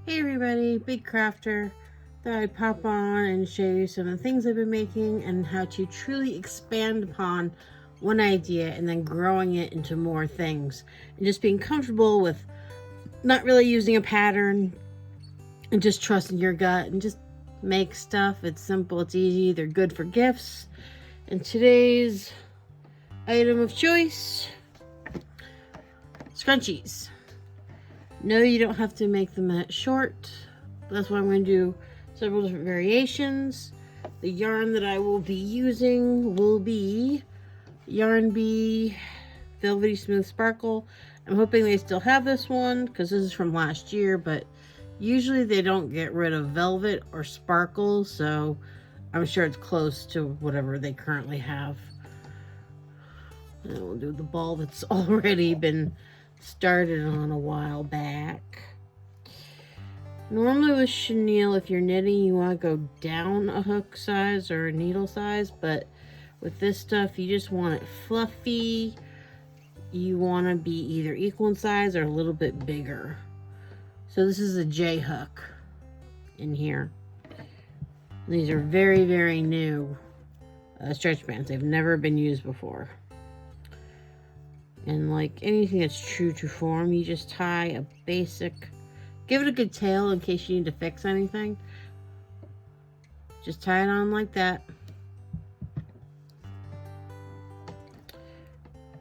Hey everybody, Big Crafter. Thought I'd pop on and show you some of the things I've been making and how to truly expand upon one idea and then growing it into more things. And just being comfortable with not really using a pattern and just trusting your gut and just make stuff. It's simple, it's easy, they're good for gifts. And today's item of choice, scrunchies. No, you don't have to make them that short. That's why I'm going to do several different variations. The yarn that I will be using will be Yarn Bee Velvety Smooth Sparkle. I'm hoping they still have this one because this is from last year, but usually they don't get rid of velvet or sparkle, so I'm sure it's close to whatever they currently have. And we'll do the ball that's already been started on a while back. Normally with chenille, if you're knitting, you want to go down a hook size or a needle size, but with this stuff, you just want it fluffy. You want to be either equal in size or a little bit bigger. So this is a J hook in here. These are very, very new stretch bands. They've never been used before. And like anything that's true to form, you just tie a basic, give it a good tail in case you need to fix anything. Just tie it on like that.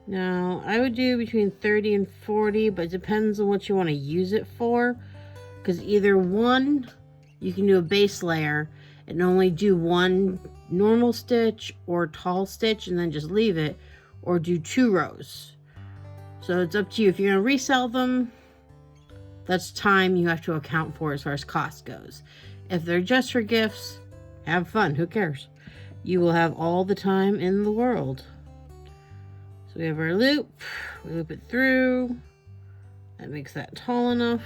Now, I would do between 30 and 40, but it depends on what you want to use it for. Because either one, you can do a base layer and only do one normal stitch or tall stitch and then just leave it, or do 2 rows. So it's up to you. If you're going to resell them, that's time you have to account for as far as cost goes. If they're just for gifts, have fun. Who cares? You will have all the time in the world. So we have our loop. We loop it through. That makes that tall enough.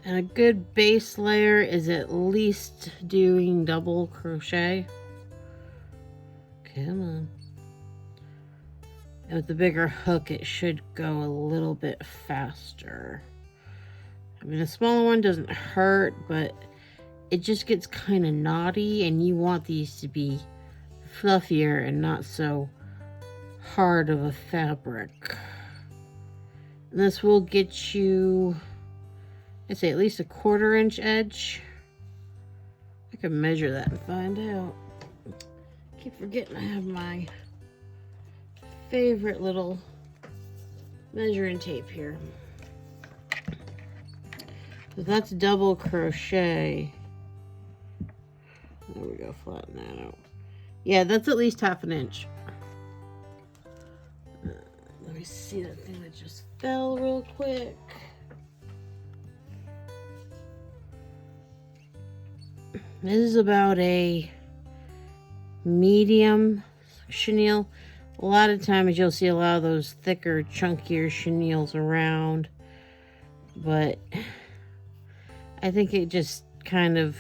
And a good base layer is at least doing double crochet. Come on. And with the bigger hook, it should go a little bit faster. I mean, a smaller one doesn't hurt, but it just gets kind of knotty, and you want these to be fluffier and not so hard of a fabric. And this will get you, I'd say, at least a 1/4 inch edge. I can measure that and find out. I keep forgetting I have my favorite little measuring tape here. So that's double crochet. There we go, flatten that out. Yeah, that's at least 1/2 inch. Let me see that thing that just fell real quick. This is about a medium chenille. A lot of times you'll see a lot of those thicker, chunkier chenilles around, but I think it just kind of,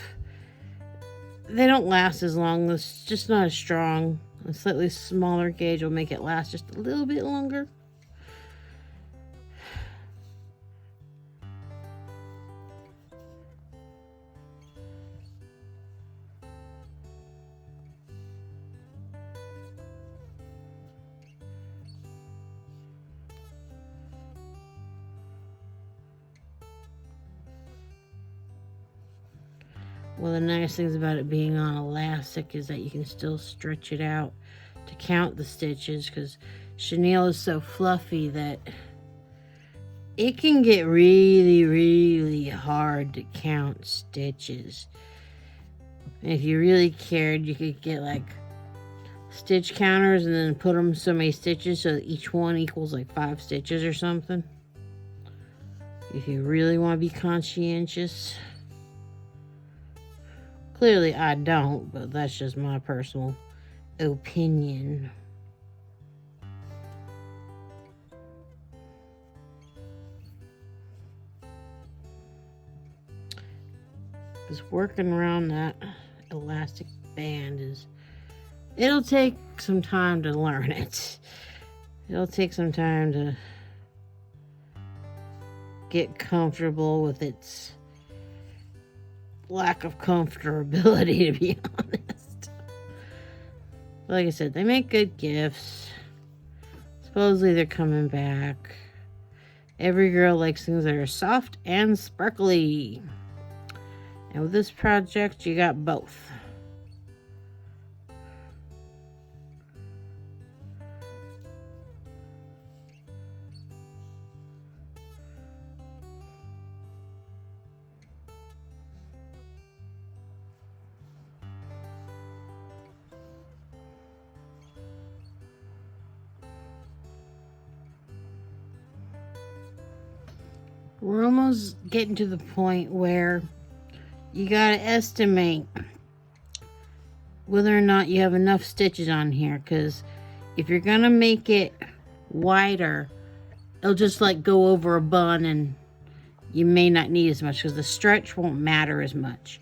they don't last as long. It's just not as strong. A slightly smaller gauge will make it last just a little bit longer. One of the nice things about it being on elastic is that you can still stretch it out to count the stitches, because chenille is so fluffy that it can get really, really hard to count stitches. And if you really cared, you could get like stitch counters and then put them so many stitches so that each one equals like 5 stitches or something. If you really want to be conscientious. Clearly I don't, but that's just my personal opinion. Because working around that elastic band it'll take some time to learn it. It'll take some time to get comfortable with its lack of comfortability, to be honest. But like I said, they make good gifts. Supposedly they're coming back. Every girl likes things that are soft and sparkly. And with this project, you got both. We're almost getting to the point where you gotta estimate whether or not you have enough stitches on here, because if you're gonna make it wider, it'll just like go over a bun and you may not need as much because the stretch won't matter as much.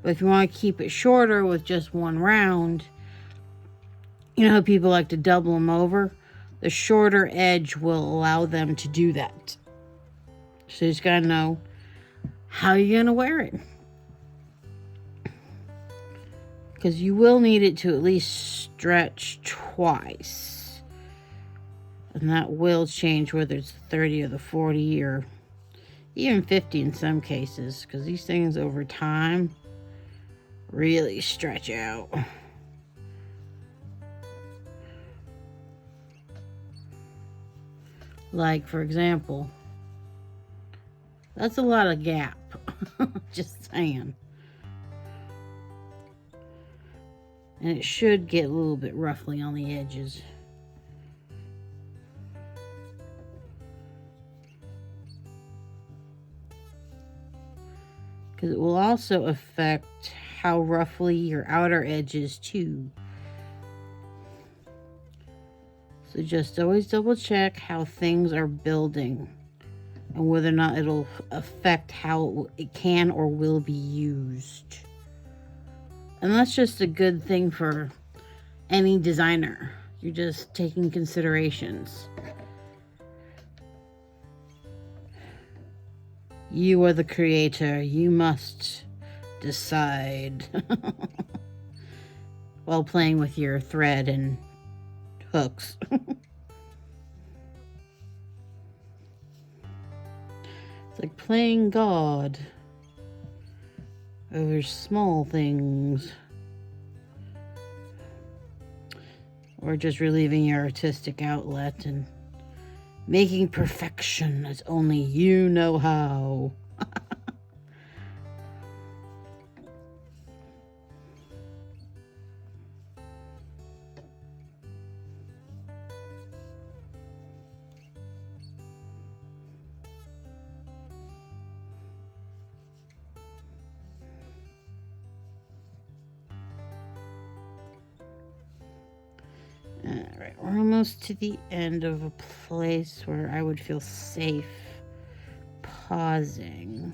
But if you want to keep it shorter with just one round, you know how people like to double them over? The shorter edge will allow them to do that. So you just gotta know how you're gonna wear it. Because you will need it to at least stretch twice. And that will change whether it's 30 or the 40 or even 50 in some cases. Because these things over time really stretch out. Like, for example, that's a lot of gap. Just saying. And it should get a little bit roughly on the edges. Because it will also affect how roughly your outer edge is too. So just always double check how things are building and whether or not it'll affect how it can or will be used. And that's just a good thing for any designer. You're just taking considerations. You are the creator. You must decide while playing with your thread and hooks. It's like playing God over small things. Or just relieving your artistic outlet and making perfection as only you know how. Alright, we're almost to the end of a place where I would feel safe pausing.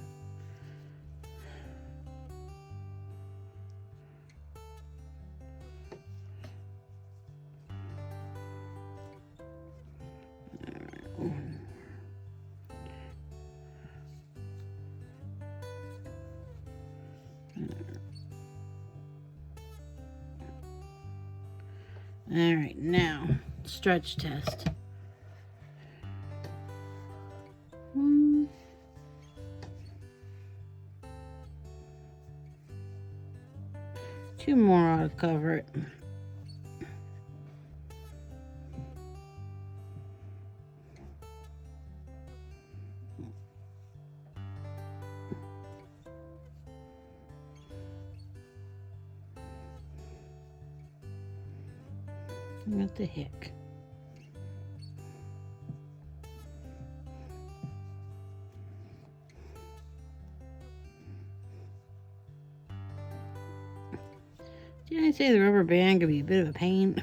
Alright, now, stretch test. Two more ought to cover it. What the heck? Did I say the rubber band could be a bit of a pain?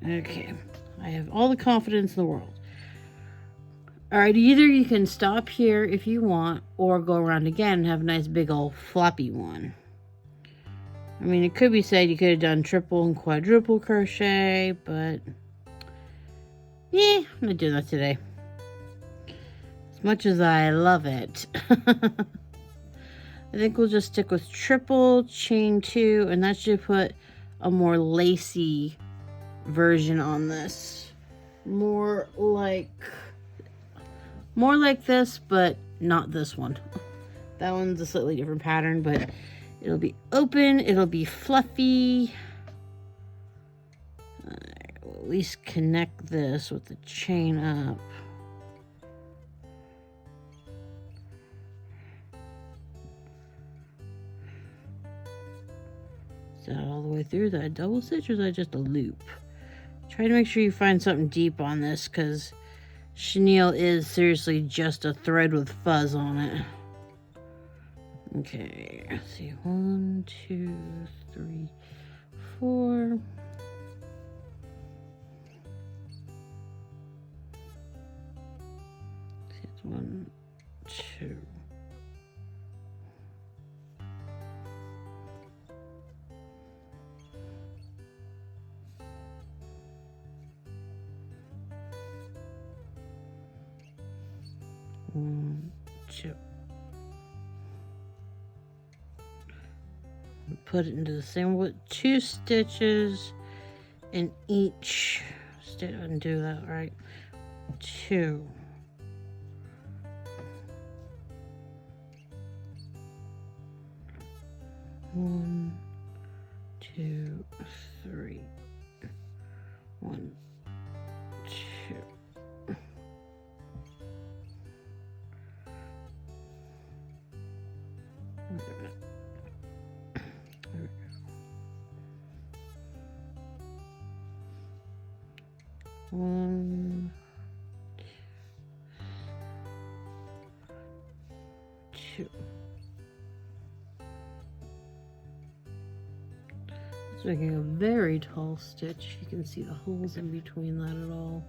Okay, I have all the confidence in the world. All right, either you can stop here if you want, or go around again and have a nice big old floppy one. I mean, it could be said you could have done triple and quadruple crochet, but yeah, I'm not doing that today. As much as I love it. I think we'll just stick with triple, chain 2, and that should put a more lacy version on this. More like this, but not this one. That one's a slightly different pattern, but it'll be open, it'll be fluffy. We'll at least connect this with the chain up. Is that all the way through? Is that a double stitch or is that just a loop? Try to make sure you find something deep on this, because chenille is seriously just a thread with fuzz on it. Okay, let's see. 1, 2, 3, 4. It's 1, 2. One, 2. Put it into the same with 2 stitches in each stitch. Undo that, right? 2. 1, 2, 3. 1, 2. One, 2. It's making a very tall stitch. You can see the holes in between that at all.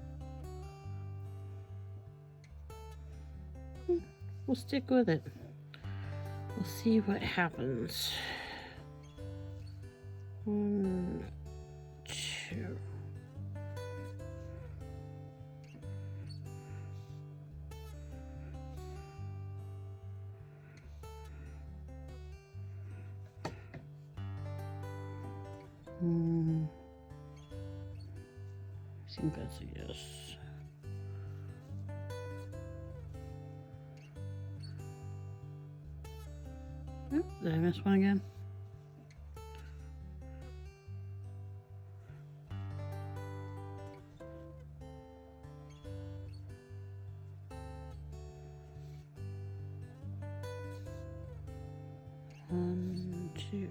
We'll stick with it. We'll see what happens. 1, 2. I think that's a yes. Oh, did I miss one again? One, 2.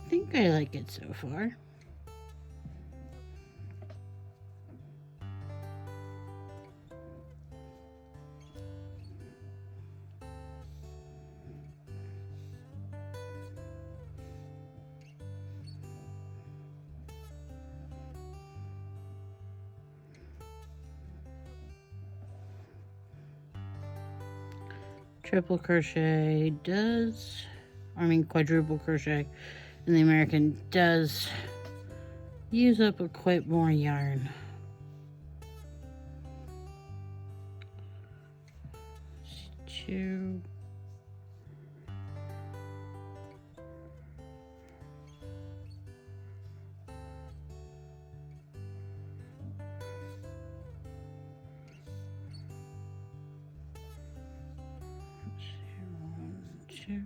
I think I like it so far. Triple crochet does, quadruple crochet in the American does use up quite more yarn. Two. Two.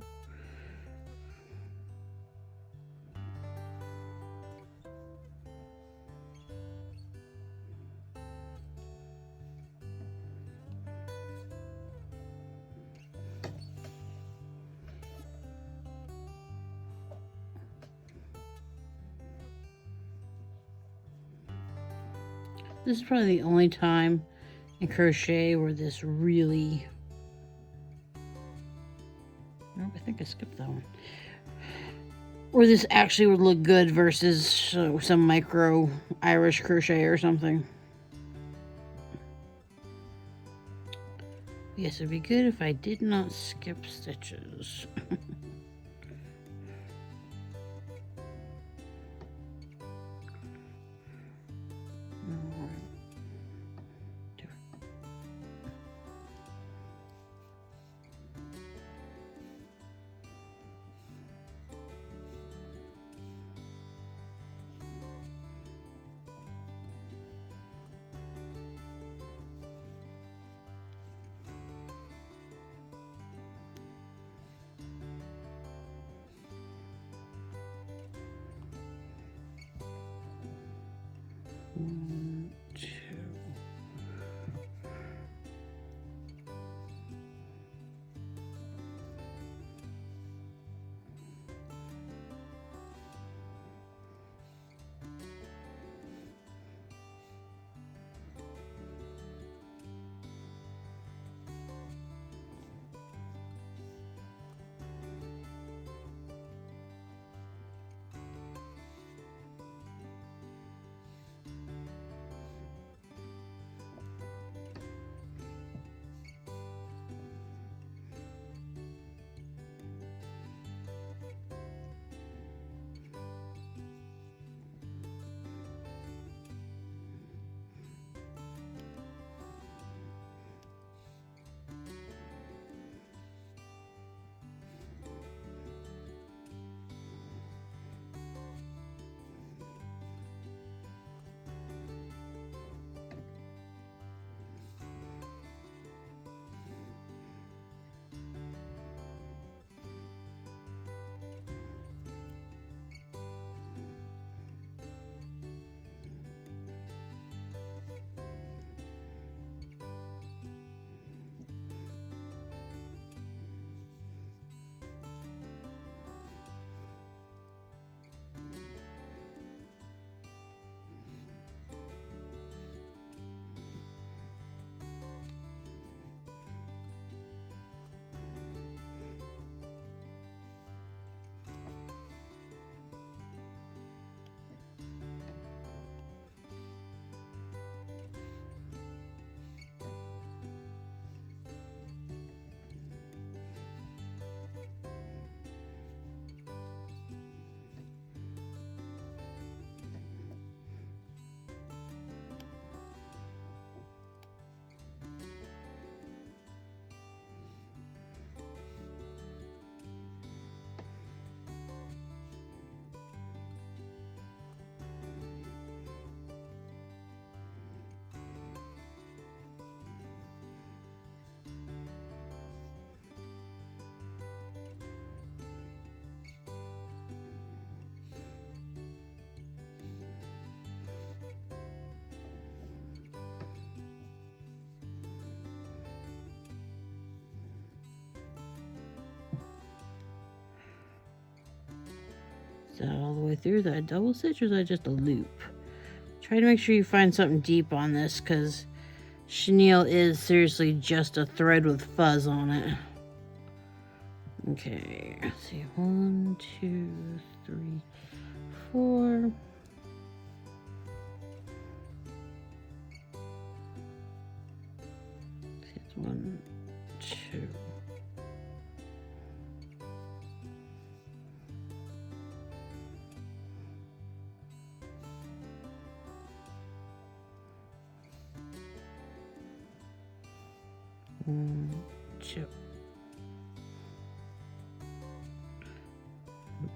This is probably the only time in crochet where this really... Oh, I think I skipped that one. Where this actually would look good versus some micro Irish crochet or something. Yes, it'd be good if I did not skip stitches. One, two. Is that all the way through? Is that a double stitch or is that just a loop? Try to make sure you find something deep on this because chenille is seriously just a thread with fuzz on it. Okay, let's see. 1, 2, 3, 4. It's 1, 2.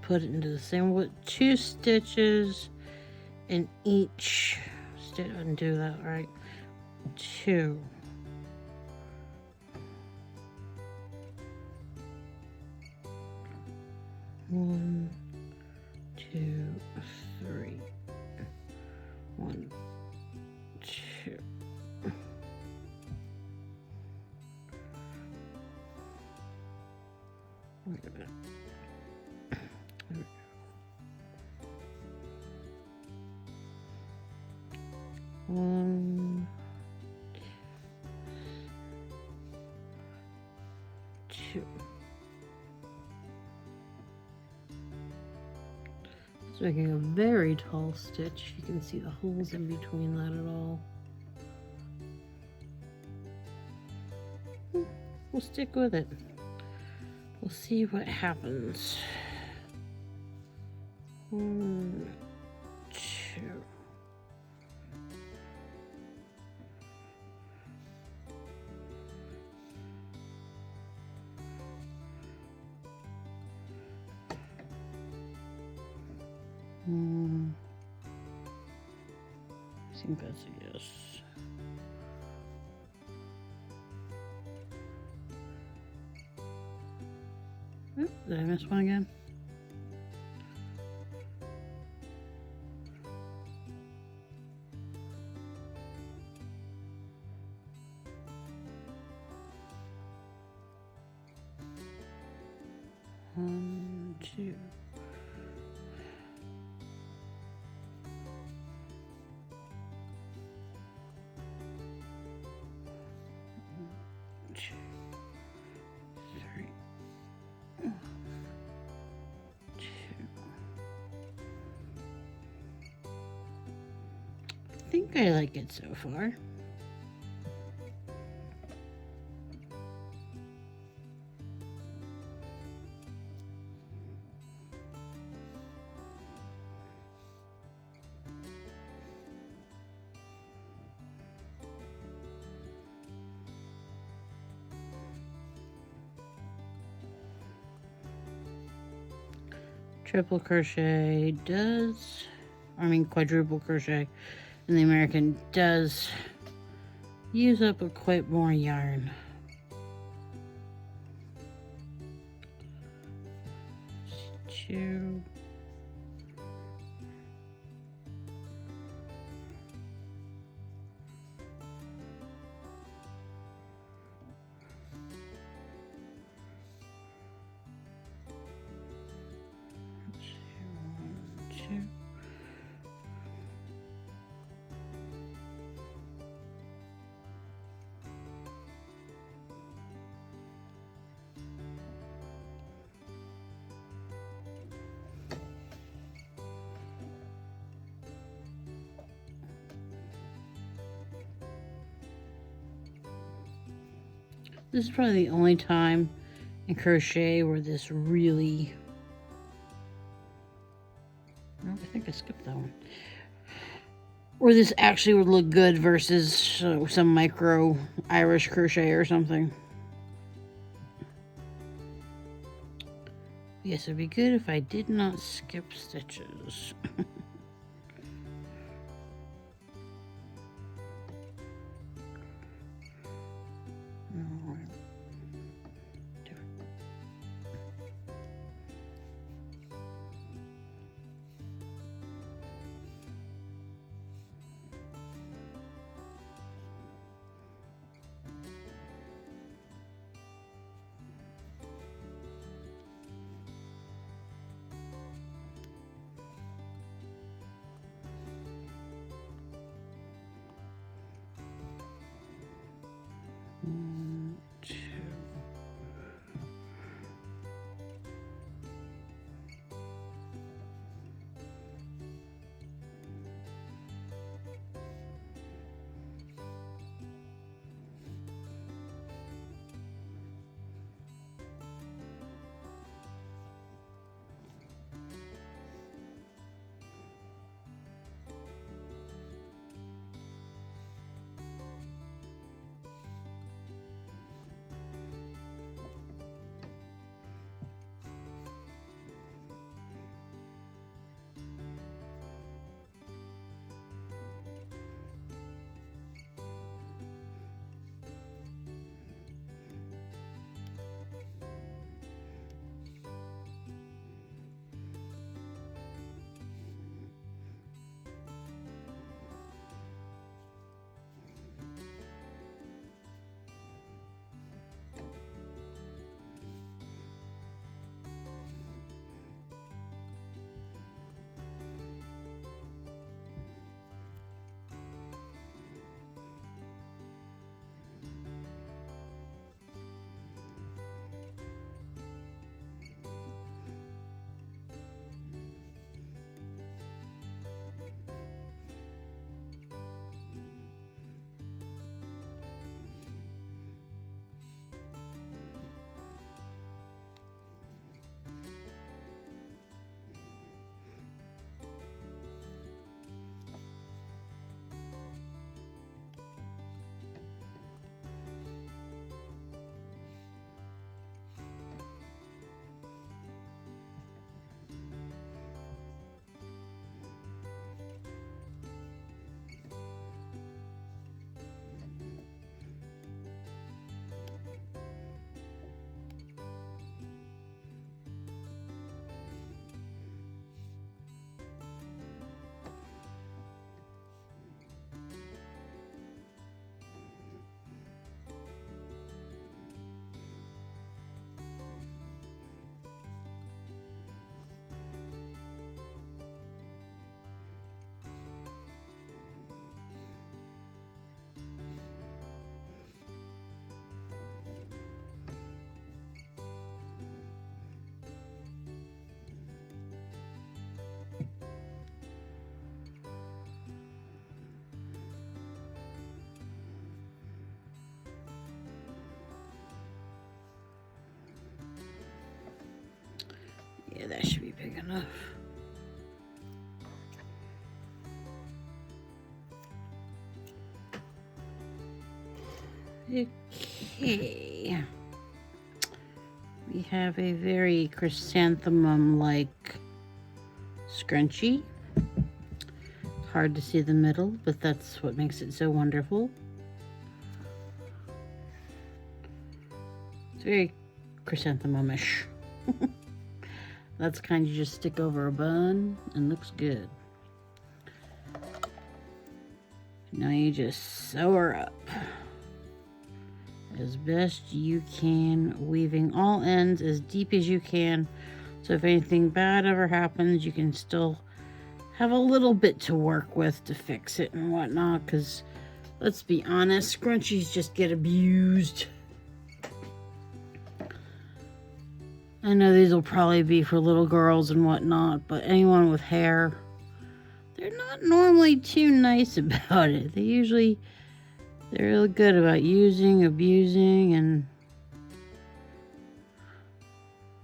Put it into the same with 2 stitches in each stitch. I didn't do that right. 2. One, 2, 3. 1, 2. Wait a minute. One, 2. It's making a very tall stitch. You can see the holes in between that at all. We'll stick with it. We'll see what happens. 1, 2. I think that's a yes. Oop, did I miss one again? One, 2. I think I like it so far. Triple crochet does, quadruple crochet in the American does use up quite more yarn. Two. This is probably the only time in crochet where this really... No, I think I skipped that one. Where this actually would look good versus some micro Irish crochet or something. Yes, it'd be good if I did not skip stitches. big enough. Okay. We have a very chrysanthemum-like scrunchie. Hard to see the middle, but that's what makes it so wonderful. It's very chrysanthemum-ish. That's kind you just stick over a bun and looks good. Now you just sew her up as best you can, weaving all ends as deep as you can, so if anything bad ever happens, you can still have a little bit to work with to fix it and whatnot, because let's be honest, scrunchies just get abused. I know these will probably be for little girls and whatnot, but anyone with hair, they're not normally too nice about it. They're real good about using, abusing, and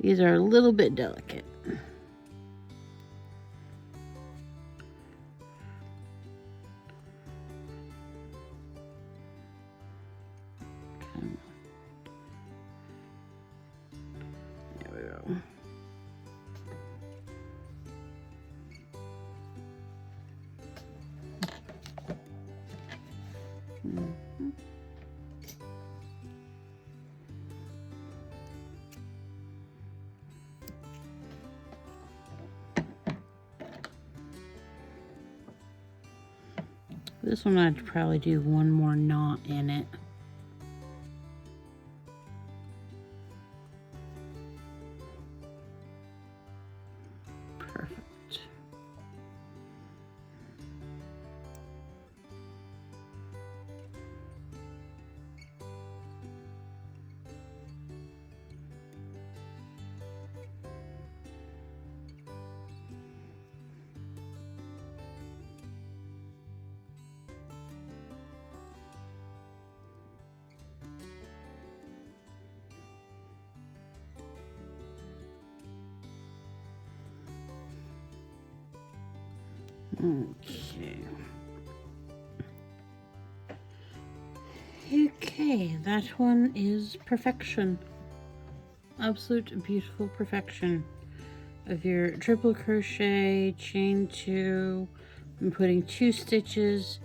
these are a little bit delicate. There we go. This one I'd probably do one more knot in it. Perfect. Okay. Okay, that one is perfection. Absolute beautiful perfection of your triple crochet, chain 2, and putting 2 stitches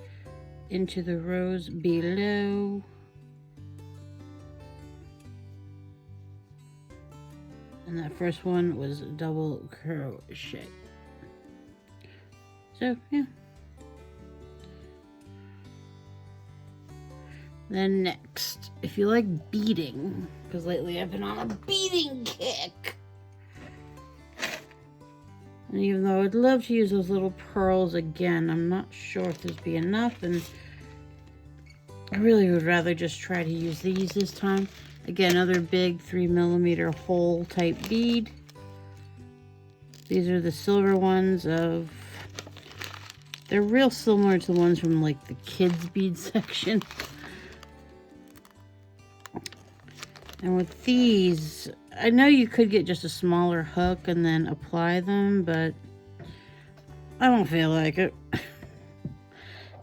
into the rows below. And that first one was double crochet. So, yeah. Then next, if you like beading, because lately I've been on a beading kick. And even though I'd love to use those little pearls again, I'm not sure if there'd be enough, and I really would rather just try to use these this time. Again, another big 3mm hole type bead. These are the silver ones of... They're real similar to the ones from like the kids bead section. And with these, I know you could get just a smaller hook and then apply them, but I don't feel like it.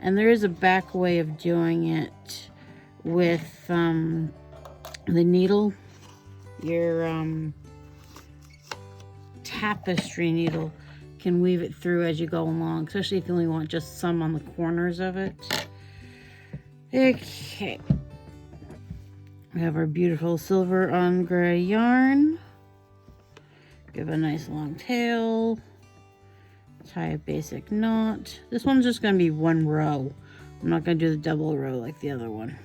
And there is a back way of doing it with the needle. Your tapestry needle can weave it through as you go along, especially if you only want just some on the corners of it. Okay. We have our beautiful silver on gray yarn. Give a nice long tail. Tie a basic knot. This one's just going to be one row. I'm not going to do the double row like the other one.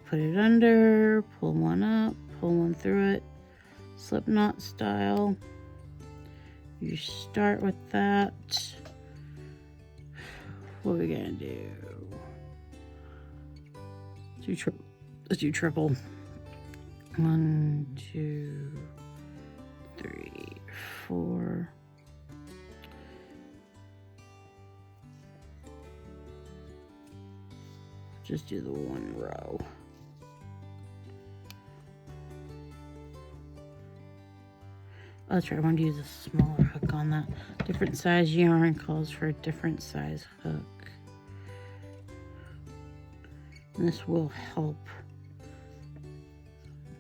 Put it under, pull one up, pull one through it, slip knot style. You start with that. What are we gonna do? Let's do triple. 1, 2, 3, 4. Just do the one row. Oh, that's right, I want to use a smaller hook on that. Different size yarn calls for a different size hook. And this will help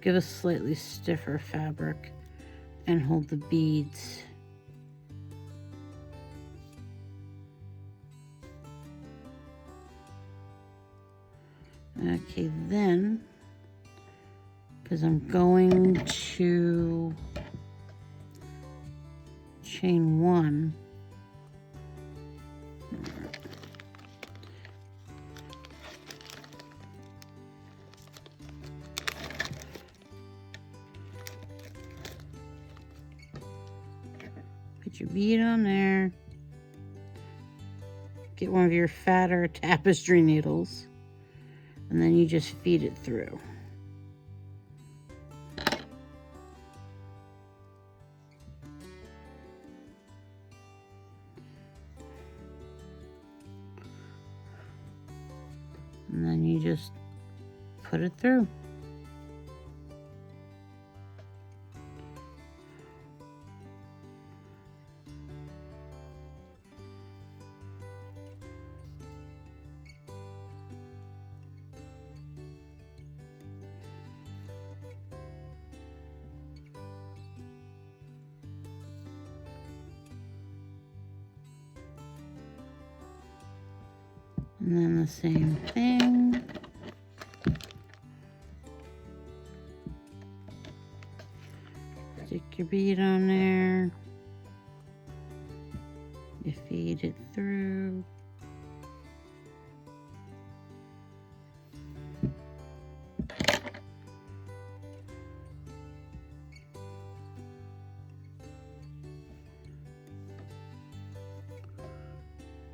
give a slightly stiffer fabric and hold the beads. Okay, then, because I'm going to chain 1. Put your bead on there. Get one of your fatter tapestry needles, and then you just feed it through. And then you just put it through. And then the same thing. Stick your bead on there. You feed it through.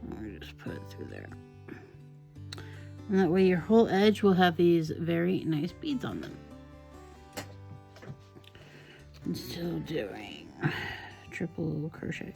Or just put it through there. And that way your whole edge will have these very nice beads on them. I'm still doing triple crochet.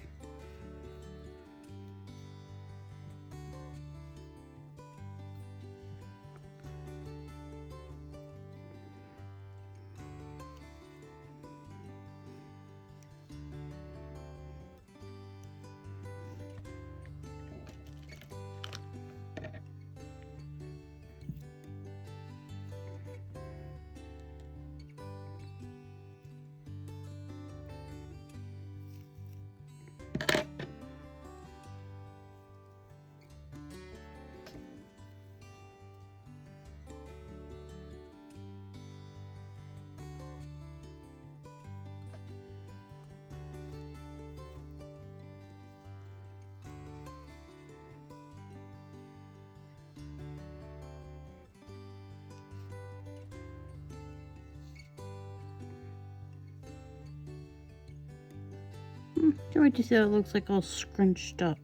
Can't wait to see how it looks like all scrunched up.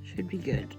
Should be good.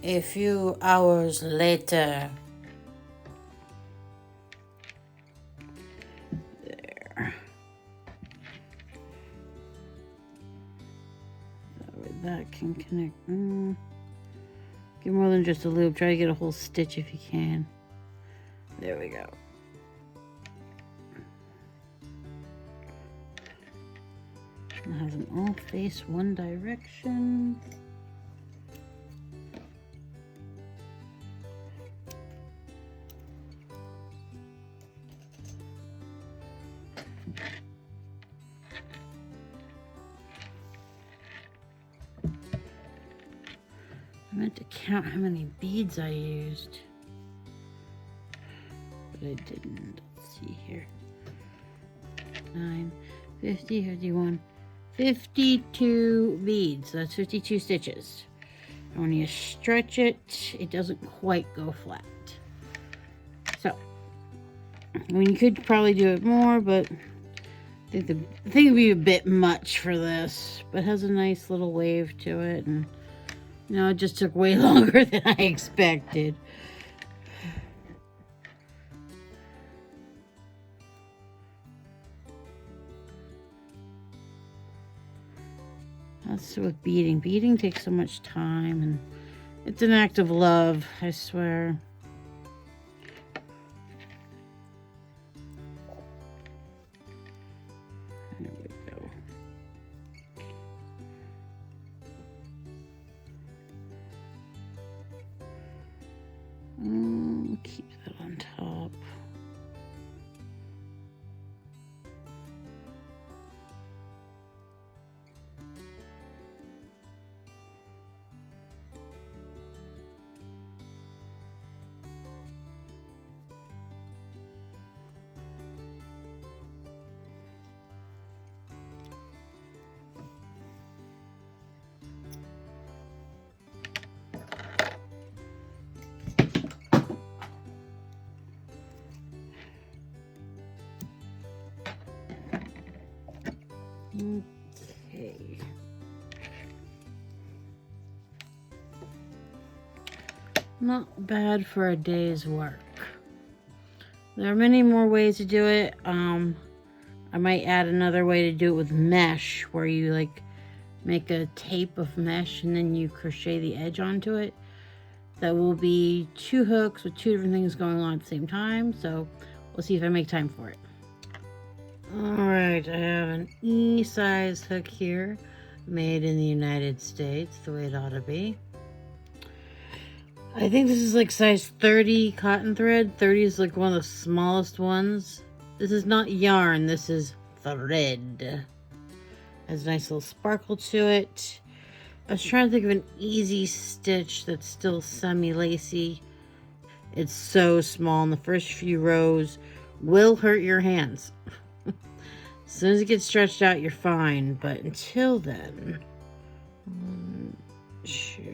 A few hours later. There. That way that can connect. Get more than just a loop. Try to get a whole stitch if you can. There we go. And have them all face one direction. I meant to count how many beads I used, but I didn't. Let's see here. 9, 50, 51, 52 beads. That's 52 stitches. And when you stretch it, it doesn't quite go flat. So, I mean, you could probably do it more, but I think it would be a bit much for this. But it has a nice little wave to it, and it just took way longer than I expected. That's with beading. Beading takes so much time, and it's an act of love, I swear. There we go. Keep that on top. Okay. Not bad for a day's work. There are many more ways to do it. I might add another way to do it with mesh, where you like make a tape of mesh and then you crochet the edge onto it. That will be 2 hooks with 2 different things going on at the same time. So we'll see if I make time for it. Alright, I have an E size hook here, made in the United States, the way it ought to be. I think this is like size 30 cotton thread. 30 is like one of the smallest ones. This is not yarn, this is thread. Has a nice little sparkle to it. I was trying to think of an easy stitch that's still semi-lacy. It's so small, and the first few rows will hurt your hands. As soon as it gets stretched out, you're fine, but until then, sure.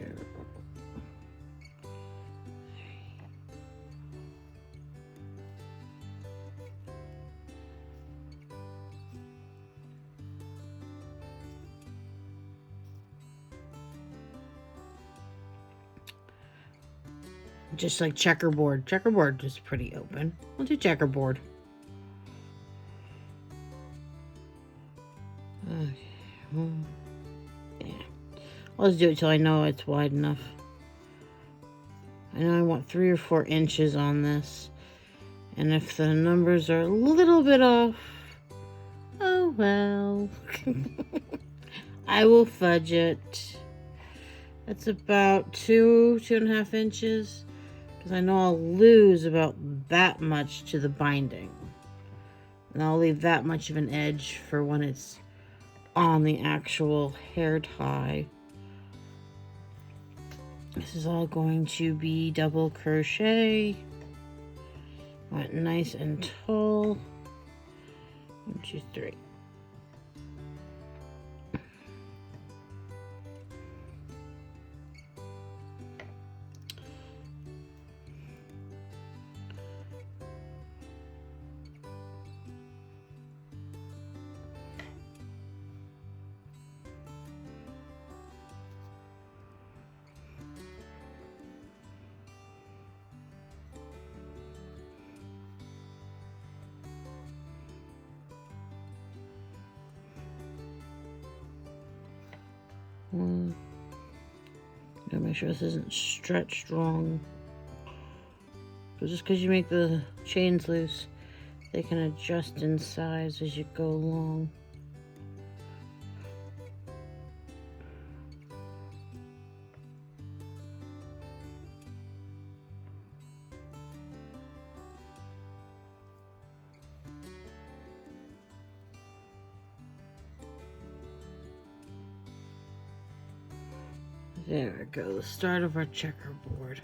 Just like checkerboard. Checkerboard is pretty open. We'll do checkerboard. Okay. Yeah. I'll just do it till I know it's wide enough. I know I want 3 or 4 inches on this. And if the numbers are a little bit off, oh well. I will fudge it. That's about 2.5 inches. Because I know I'll lose about that much to the binding. And I'll leave that much of an edge for when it's on the actual hair tie. This is all going to be double crochet. Went nice and tall. 1, 2, 3. Gotta make sure this isn't stretched wrong. But just because you make the chains loose, they can adjust in size as you go along. There we go, the start of our checkerboard.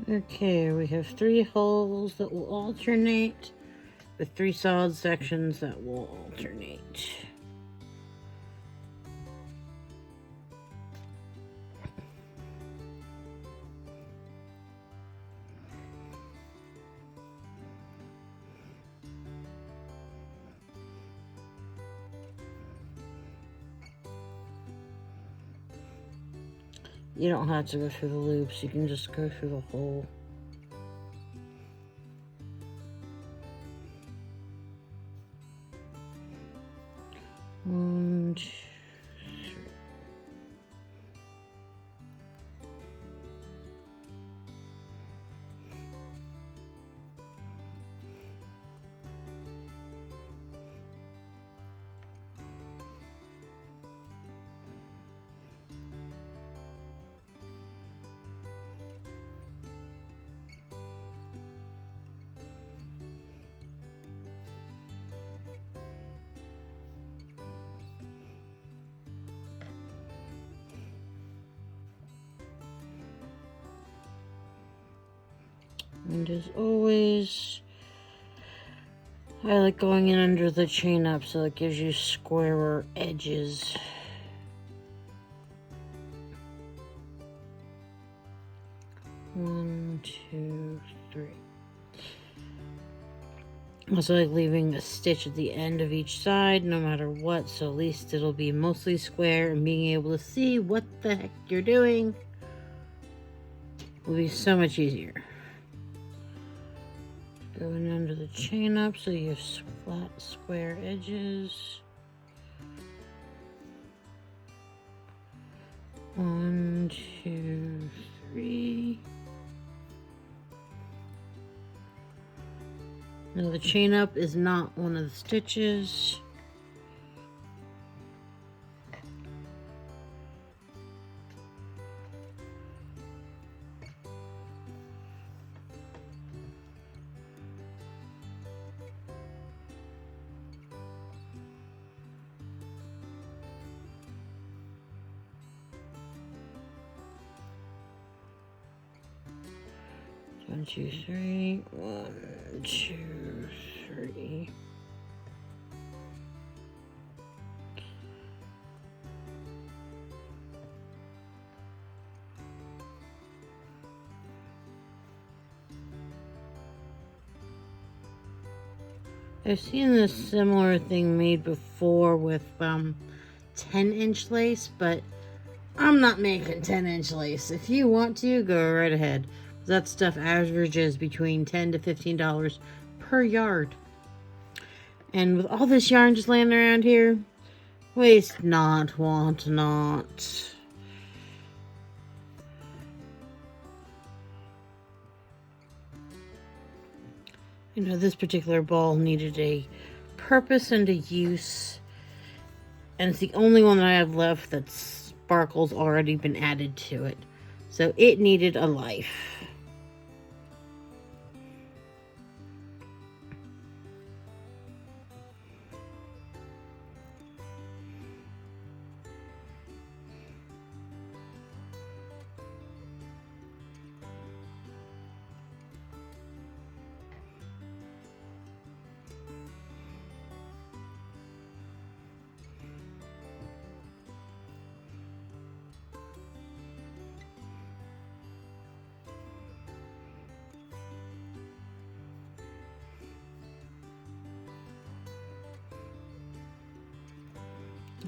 Okay, we have 3 holes that will alternate with 3 solid sections that will alternate. You don't have to go through the loops, you can just go through the hole. One, two, three. And as always, I like going in under the chain up so it gives you squarer edges. One, two, three. Also like leaving a stitch at the end of each side no matter what, so at least it'll be mostly square, and being able to see what the heck you're doing will be so much easier. Going under the chain up so you have flat square edges. One, two, three. Now the chain up is not one of the stitches. One, two, three. One, two, three. I've seen this similar thing made before with 10-inch lace, but I'm not making 10-inch lace. If you want to, go right ahead. That stuff averages between $10 to $15 per yard. And with all this yarn just laying around here, waste not, want not. You know, this particular ball needed a purpose and a use. And it's the only one that I have left that sparkle's already been added to it. So it needed a life.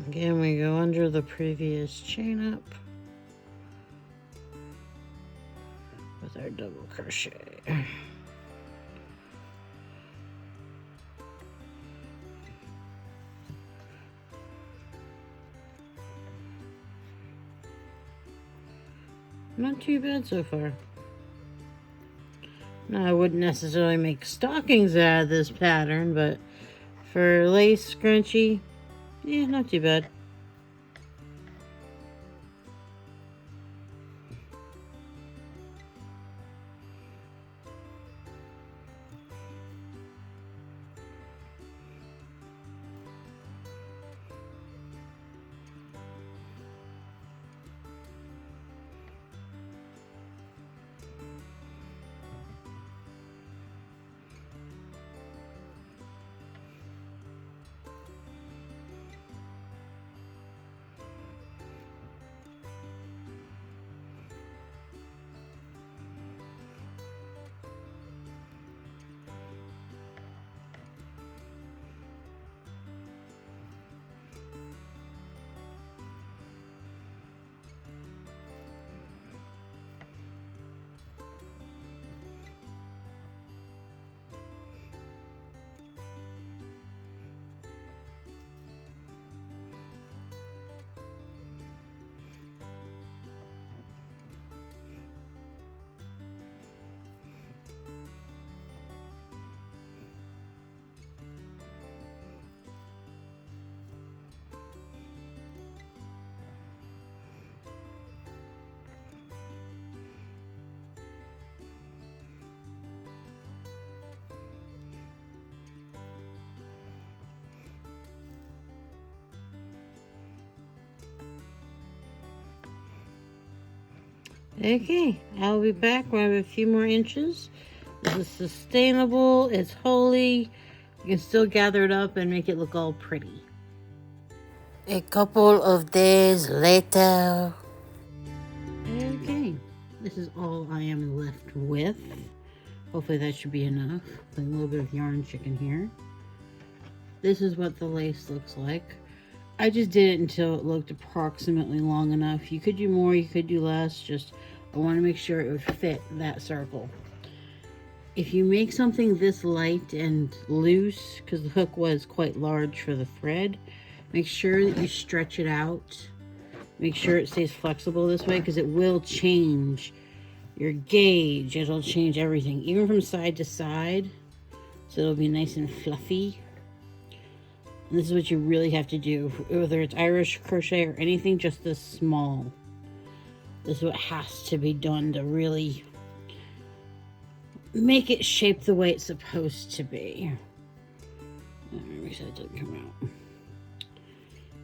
Again, we go under the previous chain up with our double crochet. Not too bad so far. Now, I wouldn't necessarily make stockings out of this pattern, but for lace scrunchie, yeah, not too bad. Okay, I'll be back when I have a few more inches. This is sustainable, it's holy. You can still gather it up and make it look all pretty. A couple of days later. Okay, this is all I am left with. Hopefully that should be enough. A little bit of yarn chicken here. This is what the lace looks like. I just did it until it looked approximately long enough. You could do more, you could do less. Just, I want to make sure it would fit that circle. If you make something this light and loose, because the hook was quite large for the thread, make sure that you stretch it out. Make sure it stays flexible this way, because it will change your gauge. It'll change everything, even from side to side. So it'll be nice and fluffy. And this is what you really have to do, whether it's Irish crochet or anything just this small. This is what has to be done to really make it shape the way it's supposed to be. Make sure it doesn't come out.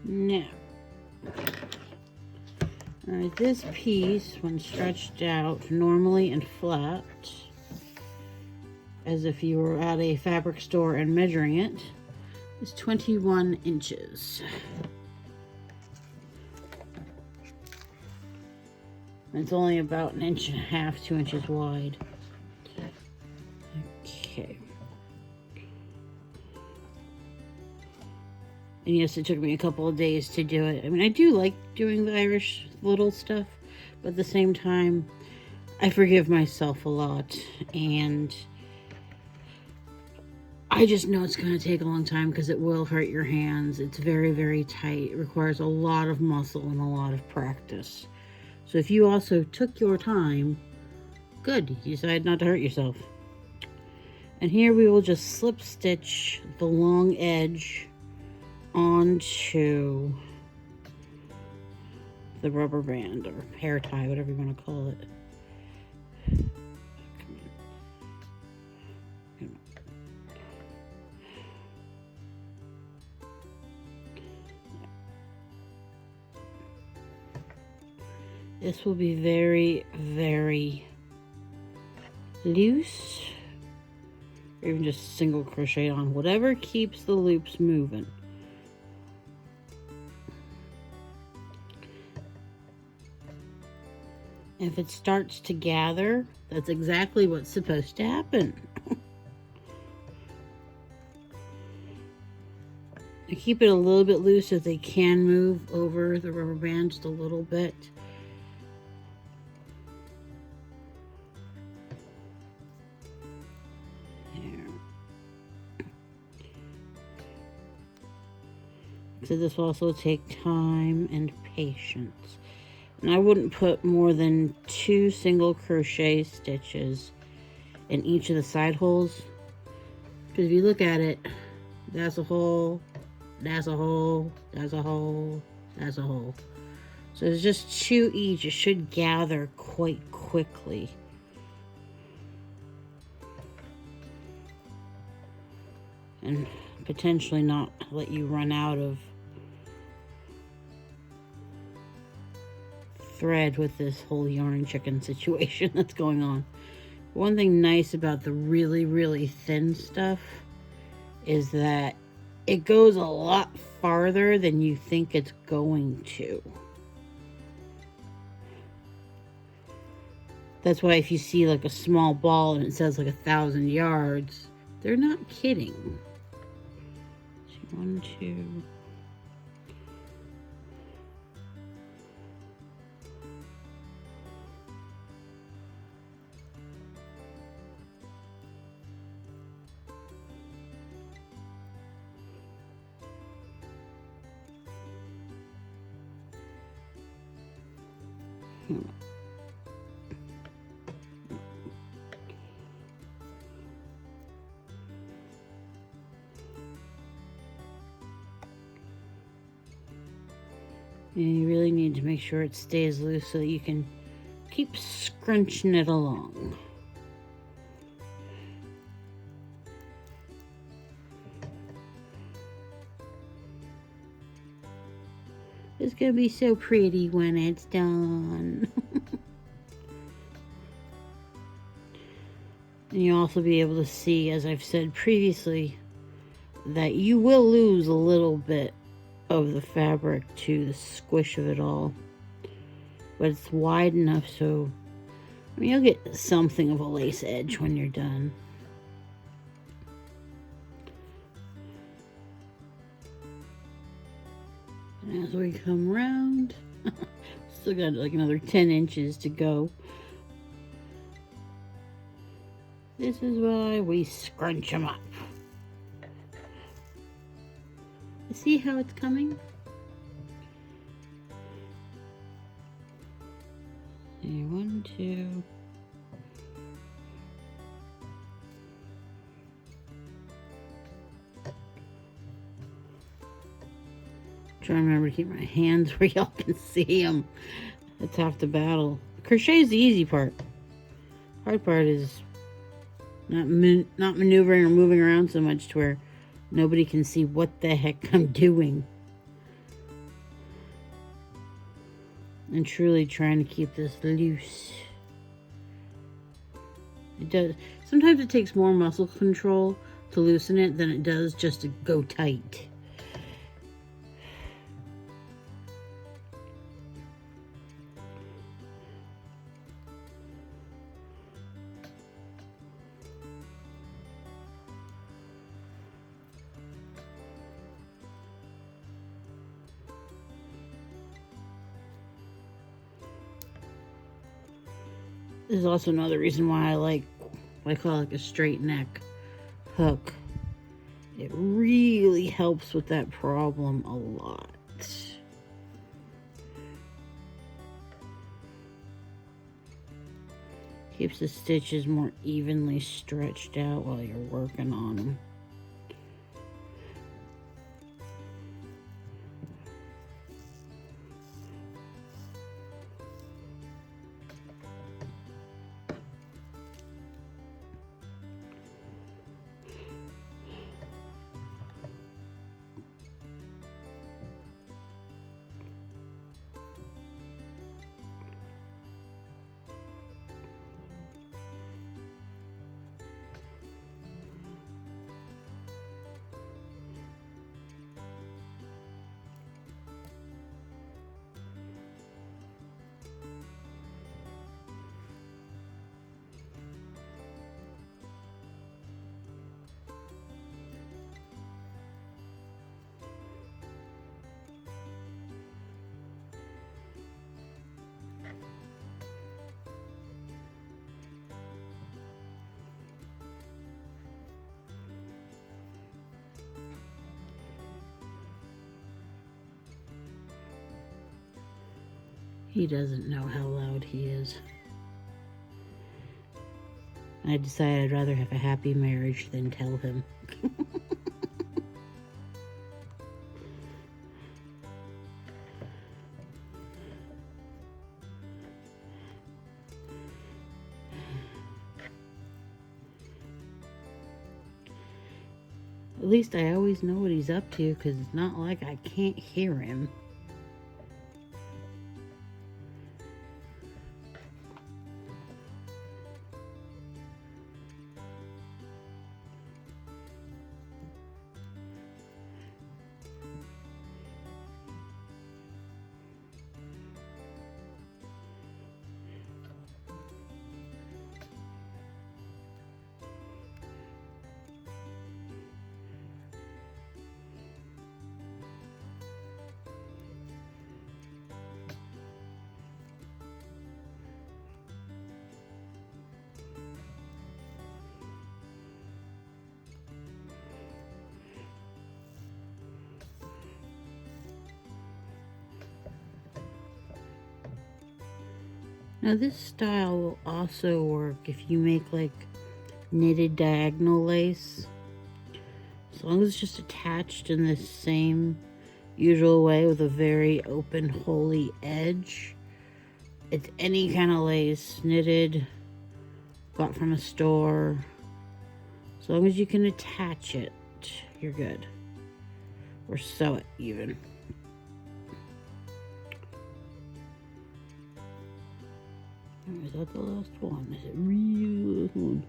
Now, alright, this piece, when stretched out normally and flat, as if you were at a fabric store and measuring it, is 21 inches. It's only about 1.5 inches, 2 inches wide. Okay. And yes, it took me a couple of days to do it. I mean, I do like doing the Irish little stuff, but at the same time, I forgive myself a lot, and I just know it's going to take a long time because it will hurt your hands. It's very, very tight. It requires a lot of muscle and a lot of practice. So if you also took your time, good, you decided not to hurt yourself. And here we will just slip stitch the long edge onto the rubber band or hair tie, whatever you want to call it. This will be very, very loose, or even just single crochet on, whatever keeps the loops moving. If it starts to gather, that's exactly what's supposed to happen. I keep it a little bit loose so they can move over the rubber band just a little bit. So this will also take time and patience. And I wouldn't put more than 2 single crochet stitches in each of the side holes. Because if you look at it, that's a hole, that's a hole, that's a hole, that's a hole. So it's just 2 each. It should gather quite quickly. And potentially not let you run out of thread with this whole yarn chicken situation that's going on. One thing nice about the really, really thin stuff is that it goes a lot farther than you think it's going to. That's why if you see like a small ball and it says like 1,000 yards, they're not kidding. 1, 2. And you really need to make sure it stays loose so that you can keep scrunching it along. It's gonna be so pretty when it's done. And you'll also be able to see, as I've said previously, that you will lose a little bit of the fabric to the squish of it all. But it's wide enough so, I mean, you'll get something of a lace edge when you're done. And as we come around, still got like another 10 inches to go. This is why we scrunch them up. See how it's coming? And 1, 2. Trying to remember to keep my hands where y'all can see them. That's half the battle. Crochet is the easy part. Hard part is not maneuvering or moving around so much to where nobody can see what the heck I'm doing. And truly trying to keep this loose. It does. Sometimes it takes more muscle control to loosen it than it does just to go tight. This is also another reason why I like what I call like a straight neck hook. It really helps with that problem a lot. Keeps the stitches more evenly stretched out while you're working on them. He doesn't know how loud he is. I decided I'd rather have a happy marriage than tell him. At least I always know what he's up to, because it's not like I can't hear him. Now this style will also work if you make like knitted diagonal lace. As long as it's just attached in the same usual way with a very open holy edge. It's any kind of lace, knitted, bought from a store. As long as you can attach it, you're good. Or sew it even. Is that the last one? Is it really the last one?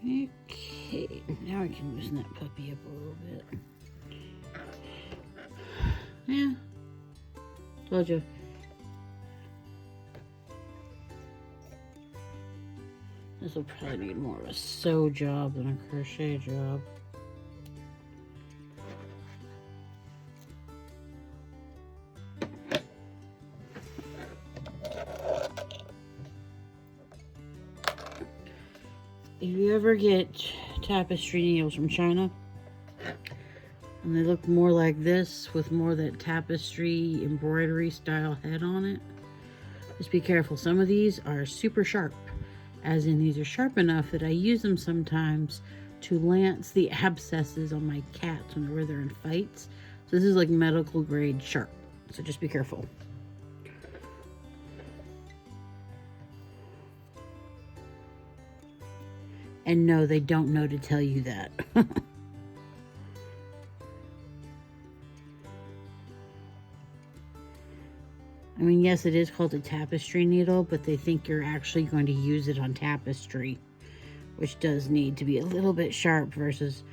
Okay, now I can loosen that puppy up a little bit. Yeah, told you. This will probably need more of a sew job than a crochet job. If you ever get tapestry needles from China, and they look more like this with more of that tapestry embroidery style head on it, just be careful. Some of these are super sharp, as in these are sharp enough that I use them sometimes to lance the abscesses on my cats whenever they're in fights. So this is like medical grade sharp, so just be careful. And no, they don't know to tell you that. I mean, yes, it is called a tapestry needle, but they think you're actually going to use it on tapestry, which does need to be a little bit sharp versus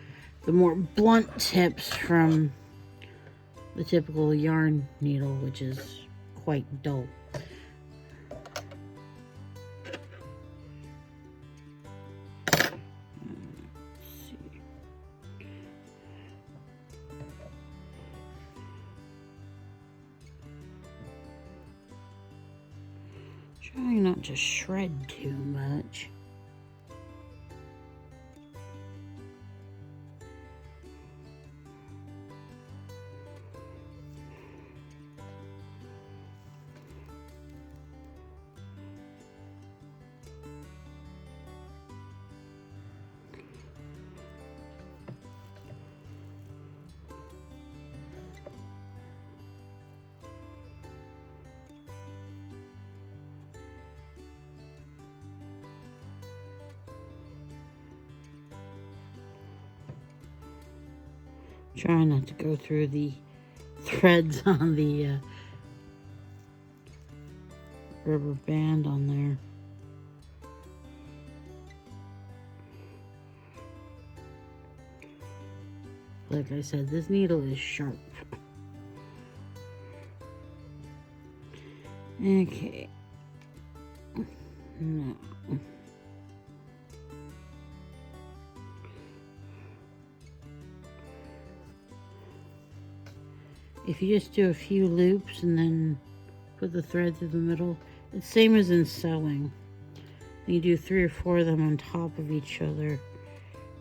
the more blunt tips from the typical yarn needle, which is quite dull. Trying not to shred too much. Trying not to go through the threads on the rubber band on there. Like I said, this needle is sharp. Okay. No. If you just do a few loops and then put the thread through the middle, it's the same as in sewing. You do 3 or 4 of them on top of each other.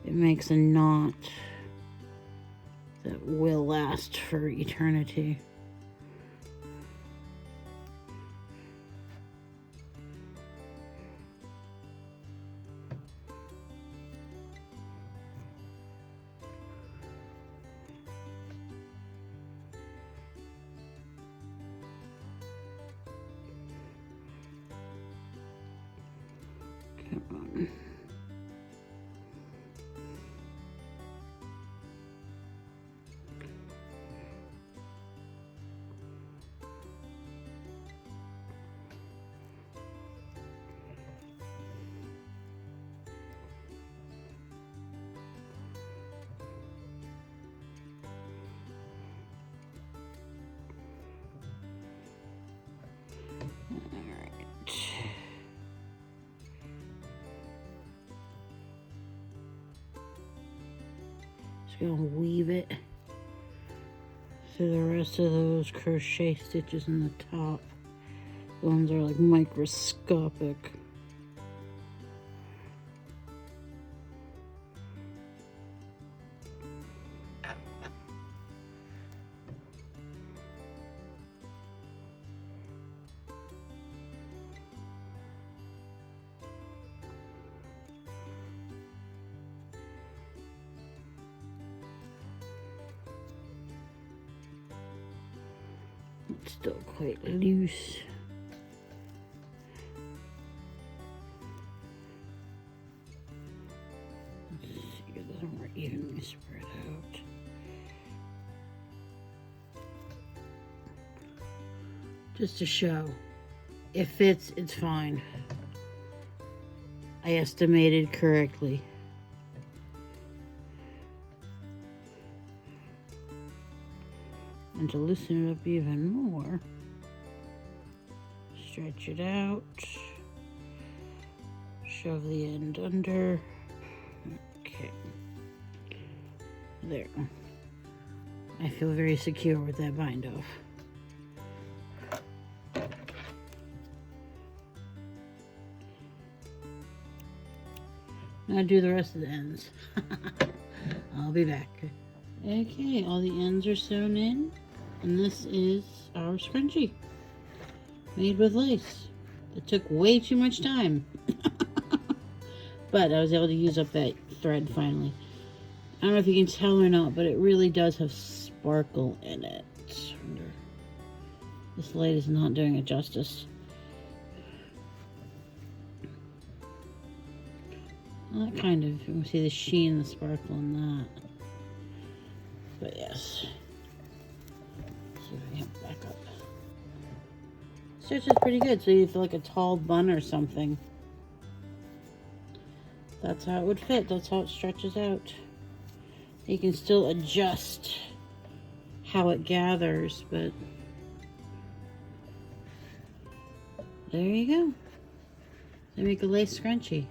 It makes a knot that will last for eternity. Come on. Just gonna weave it through the rest of those crochet stitches in the top. The ones are like microscopic. It's still quite loose. Let's see, it doesn't more evenly spread out. Just to show. If it fits, it's fine. I estimated correctly. And to loosen it up even more, stretch it out, shove the end under. Okay, there. I feel very secure with that bind off. Now do the rest of the ends. I'll be back. Okay, all the ends are sewn in, and this is our scrunchie made with lace. It took way too much time, but I was able to use up that thread finally. I don't know if you can tell or not, but it really does have sparkle in it. This light is not doing it justice. Well, that kind of, you can see the sheen, the sparkle in that. But yes. Let's see if I can back up. Stretches pretty good, so you feel like a tall bun or something. That's how it would fit. That's how it stretches out. You can still adjust how it gathers, but there you go. They make a lace scrunchie.